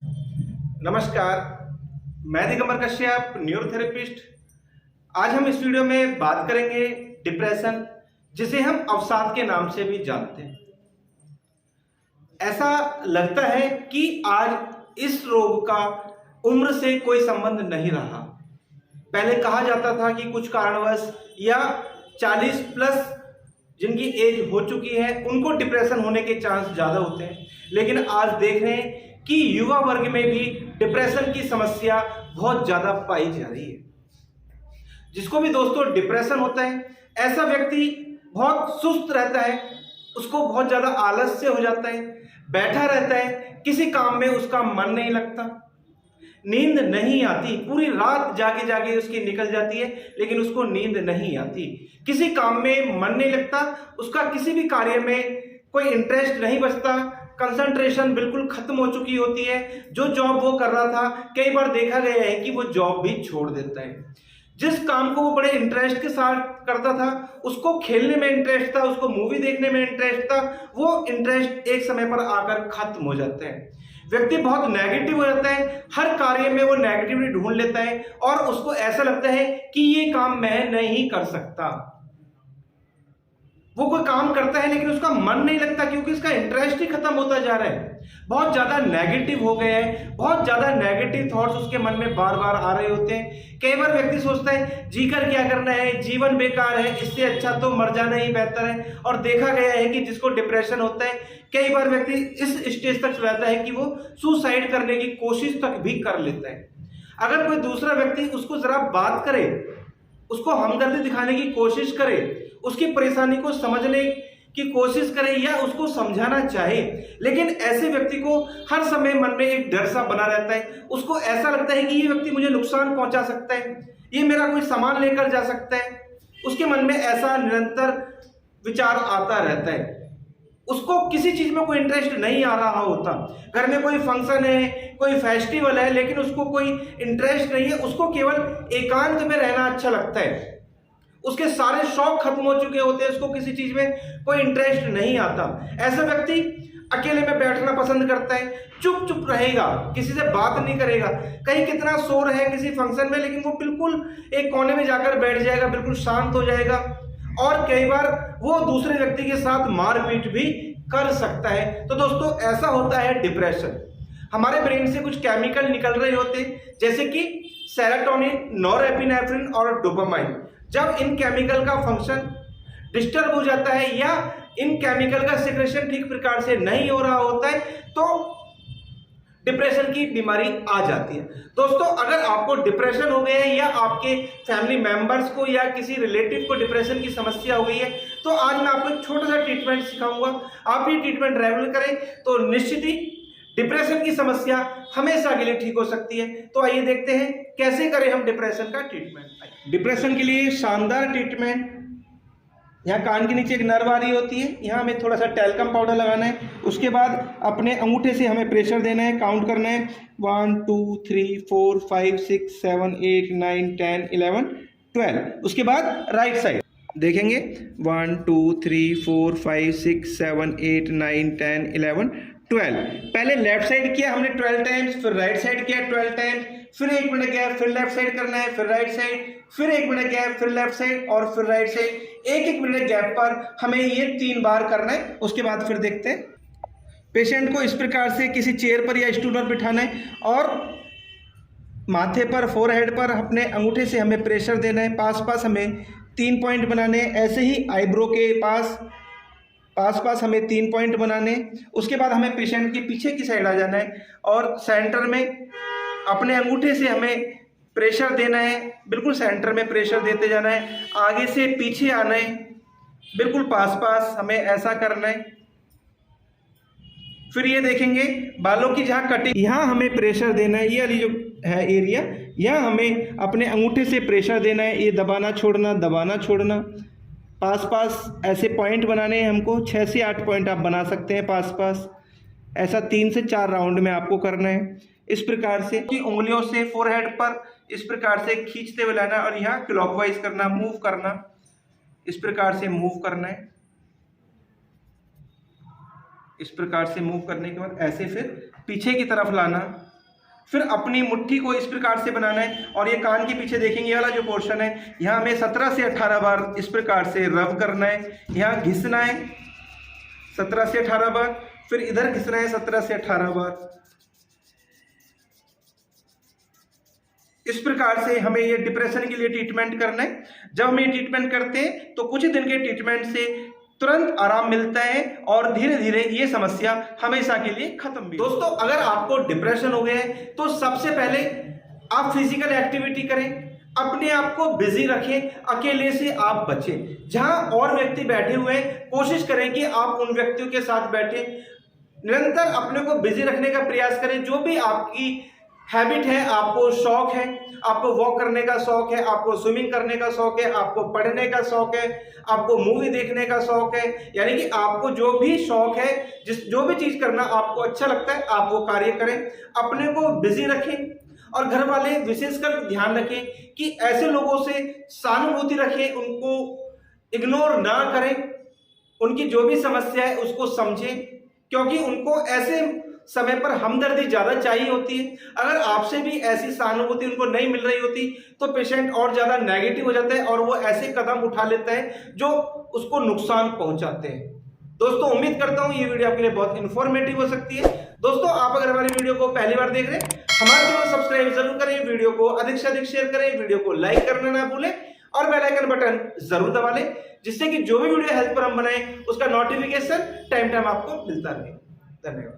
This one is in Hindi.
नमस्कार, मैं दिगंबर कश्यप, न्यूरोथेरेपिस्ट। आज हम इस वीडियो में बात करेंगे डिप्रेशन, जिसे हम अवसाद के नाम से भी जानते हैं। ऐसा लगता है कि आज इस रोग का उम्र से कोई संबंध नहीं रहा। पहले कहा जाता था कि कुछ कारणवश या 40 प्लस जिनकी एज हो चुकी है उनको डिप्रेशन होने के चांस ज़्यादा होते हैं, लेकिन आज देख रहे हैं कि युवा वर्ग में भी डिप्रेशन की समस्या बहुत ज़्यादा पाई जा रही है। जिसको भी दोस्तों डिप्रेशन होता है, ऐसा व्यक्ति बहुत सुस्त रहता है, उसको बहुत ज़्यादा आलस्य हो जाता है, बैठा रहता है, किसी काम में उसका मन नहीं लगता, नींद नहीं आती, पूरी रात जागे जागे उसकी निकल जाती है लेकिन उसको नींद नहीं आती, किसी काम में मन नहीं लगता, उसका किसी भी कार्य में कोई इंटरेस्ट नहीं बचता, कंसंट्रेशन बिल्कुल खत्म हो चुकी होती है। जो जॉब वो कर रहा था, कई बार देखा गया है कि वो जॉब भी छोड़ देता है। जिस काम को वो बड़े इंटरेस्ट के साथ करता था, उसको खेलने में इंटरेस्ट था, उसको मूवी देखने में इंटरेस्ट था, वो इंटरेस्ट एक समय पर आकर खत्म हो जाता है। व्यक्ति बहुत नेगेटिव हो जाता है, हर कार्य में वो नेगेटिविटी ढूंढ लेता है और उसको ऐसा लगता है कि ये काम मैं नहीं कर सकता। वो कोई काम करता है लेकिन उसका मन नहीं लगता क्योंकि उसका इंटरेस्ट ही खत्म होता जा रहा है। बहुत ज्यादा नेगेटिव हो गया है, बहुत ज्यादा नेगेटिव थॉट्स उसके मन में बार बार आ रहे होते हैं। कई बार व्यक्ति सोचता है जीकर क्या करना है, जीवन बेकार है, इससे अच्छा तो मर जाना ही बेहतर है। और देखा गया है कि जिसको डिप्रेशन होता है, कई बार व्यक्ति इस स्टेज तक रहता है कि वो सुसाइड करने की कोशिश तक भी कर लेता है। अगर कोई दूसरा व्यक्ति उसको जरा बात करे, उसको हमदर्दी दिखाने की कोशिश करे, उसकी परेशानी को समझने की कोशिश करे या उसको समझाना चाहे, लेकिन ऐसे व्यक्ति को हर समय मन में एक डर सा बना रहता है। उसको ऐसा लगता है कि ये व्यक्ति मुझे नुकसान पहुंचा सकता है, ये मेरा कोई सामान लेकर जा सकता है। उसके मन में ऐसा निरंतर विचार आता रहता है। उसको किसी चीज में कोई इंटरेस्ट नहीं आ रहा होता। घर में कोई फंक्शन है, कोई फेस्टिवल है, लेकिन उसको कोई इंटरेस्ट नहीं है। उसको केवल एकांत में रहना अच्छा लगता है। उसके सारे शौक खत्म हो चुके होते हैं, उसको किसी चीज में कोई इंटरेस्ट नहीं आता। ऐसा व्यक्ति अकेले में बैठना पसंद करता है, चुप चुप रहेगा, किसी से बात नहीं करेगा। कहीं कितना शोर है किसी फंक्शन में, लेकिन वो बिल्कुल एक कोने में जाकर बैठ जाएगा, बिल्कुल शांत हो जाएगा। और कई बार वो दूसरे व्यक्ति के साथ मारपीट भी कर सकता है। तो दोस्तों, ऐसा होता है डिप्रेशन। हमारे ब्रेन से कुछ केमिकल निकल रहे होते हैं, जैसे कि सेरोटोनिन, नॉरएपिनेफ्रिन और डोपामाइन। जब इन केमिकल का फंक्शन डिस्टर्ब हो जाता है या इन केमिकल का सिक्रेशन ठीक प्रकार से नहीं हो रहा होता है, तो डिप्रेशन की बीमारी आ जाती है। दोस्तों, अगर आपको डिप्रेशन हो गया है या आपके फैमिली मेंबर्स को या किसी रिलेटिव को डिप्रेशन की समस्या हो गई है, तो आज मैं आपको एक छोटा सा ट्रीटमेंट सिखाऊंगा। आप ये ट्रीटमेंट रेगुलर करें तो निश्चित ही डिप्रेशन की समस्या हमेशा के लिए ठीक हो सकती है। तो आइए देखते हैं कैसे करें हम डिप्रेशन का ट्रीटमेंट। डिप्रेशन के लिए शानदार ट्रीटमेंट, यहाँ कान के नीचे एक नर्व आ रही होती है, यहाँ हमें थोड़ा सा टैल्कम पाउडर लगाना है। उसके बाद अपने अंगूठे से हमें प्रेशर देना है, काउंट करना है 1 2 3 4 5 6 7 8 9 10 11 12। उसके बाद राइट साइड देखेंगे 1 2 3 4 5 6 7 8 9 10 11 12। पहले लेफ्ट साइड किया हमने 12 टाइम्स, फिर राइट साइड किया 12 टाइम्स, फिर 1 मिनट गया, फिर लेफ्ट साइड करना है, फिर राइट साइड, फिर 1 मिनट गया, फिर लेफ्ट साइड और फिर राइट साइड। 1-1 मिनट गैप पर हमें ये 3 बार करना है। उसके बाद फिर देखते हैं। पेशेंट को इस प्रकार से किसी चेयर पर या स्टूल पर बिठाना है और माथे पर, फोरहेड पर अपने अंगूठे से हमें प्रेशर देना है। पास पास हमें 3 पॉइंट बनाने हैं। ऐसे ही आईब्रो के पास पास हमें 3 पॉइंट बनाने। उसके बाद हमें पेशेंट के पीछे की साइड आ जाना है और सेंटर में अपने अंगूठे से हमें प्रेशर देना है। बिल्कुल सेंटर में प्रेशर देते जाना है, आगे से पीछे आना है, बिल्कुल पास हमें ऐसा करना है। फिर ये देखेंगे बालों की जहाँ कटिंग, यहाँ हमें प्रेशर देना है। ये वाली जो है एरिया, यहाँ हमें अपने अंगूठे से प्रेशर देना है। ये दबाना छोड़ना, दबाना छोड़ना। पास ऐसे पॉइंट बनाने हैं हमको, 6 से 8 पॉइंट आप बना सकते हैं पास। ऐसा 3 से 4 राउंड में आपको करना है। इस प्रकार से कि उंगलियों से फोरहेड पर इस प्रकार से खींचते हुए लाना और यहाँ क्लॉकवाइज करना, मूव करना, इस प्रकार से मूव करना है। इस प्रकार से मूव करने के बाद ऐसे फिर पीछे की तरफ लाना, फिर अपनी मुट्ठी को इस प्रकार से बनाना है और ये कान के पीछे देखेंगे, ये वाला जो पोर्शन है यहाँ हमें 17 से 18 बार इस प्रकार से रब करना है। यहाँ घिसना है 17 से 18 बार, फिर इधर घिसना है 17 से 18 बार। इस प्रकार से हमें ये डिप्रेशन के लिए ट्रीटमेंट करना है। जब हम ये ट्रीटमेंट करते हैं तो कुछ दिन के ट्रीटमेंट से तुरंत आराम मिलता है और धीरे धीरे ये समस्या हमेशा के लिए खत्म भी। दोस्तों, अगर आपको डिप्रेशन हो गया है तो सबसे पहले आप फिजिकल एक्टिविटी करें, अपने आप को बिजी रखें, अकेले से आप बचें। जहां और व्यक्ति बैठे हुए हैं कोशिश करें कि आप उन व्यक्तियों के साथ बैठें। निरंतर अपने को बिजी रखने का प्रयास करें। जो भी आपकी हैबिट है, आपको शौक है, आपको वॉक करने का शौक है, आपको स्विमिंग करने का शौक है, आपको पढ़ने का शौक है, आपको मूवी देखने का शौक है, यानी कि आपको जो भी शौक है, जो भी चीज करना आपको अच्छा लगता है, आप वो कार्य करें। अपने को बिजी रखें और घर वाले विशेषकर ध्यान रखें कि ऐसे लोगों से सहानुभूति रखें, उनको इग्नोर ना करें, उनकी जो भी समस्या है उसको समझें, क्योंकि उनको ऐसे समय पर हमदर्दी ज्यादा चाहिए होती है। अगर आपसे भी ऐसी सहानुभूति उनको नहीं मिल रही होती तो पेशेंट और ज्यादा नेगेटिव हो जाता है और वो ऐसे कदम उठा लेता है जो उसको नुकसान पहुंचाते हैं। दोस्तों, उम्मीद करता हूं ये वीडियो आपके लिए बहुत इंफॉर्मेटिव हो सकती है। दोस्तों, आप अगर हमारी वीडियो को पहली बार देख रहे हैं, हमारे चैनल को सब्सक्राइब जरूर करें, वीडियो को अधिक से अधिक शेयर करें, वीडियो को लाइक करना ना भूलें और बेल आइकन बटन जरूर दबा लें, जिससे कि जो भी वीडियो हेल्थ पर हम बनाएं उसका नोटिफिकेशन टाइम आपको मिलता रहे। धन्यवाद।